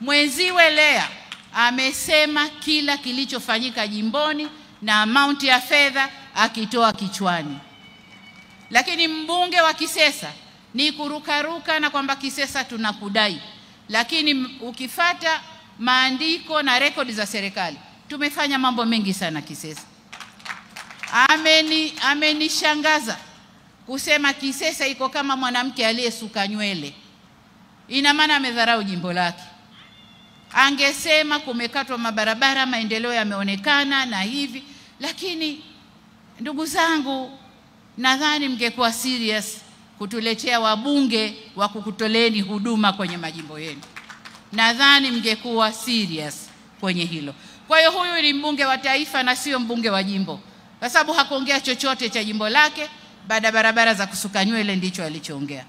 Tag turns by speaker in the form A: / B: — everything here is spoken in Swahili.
A: Mwenziwe Lea amesema kila kilichofanyika jimboni na amount ya fedha akitoa kichwani. Lakini mbunge wa Kisesa ni kurukaruka na kwamba Kisesa tunakudai. Lakini ukifata maandiko na rekodi za serikali, tumefanya mambo mengi sana Kisesa. Amenishangaza kusema Kisesa iko kama mwanamke aliyesuka nywele. Ina maana amedharau jimbo lake. Angesema kumekatwa mabarabara, maendeleo yameonekana na hivi. Lakini ndugu zangu, nadhani mngekuwa serious kutuletea wabunge wa kukutoleni huduma kwenye majimbo yenu. Nadhani mngekuwa serious kwenye hilo. Kwa hiyo huyu ni mbunge wa taifa na sio mbunge wa jimbo, kwa sababu hakuongea chochote cha jimbo lake. Baada barabara za kusuka nywele ndicho alichoongea.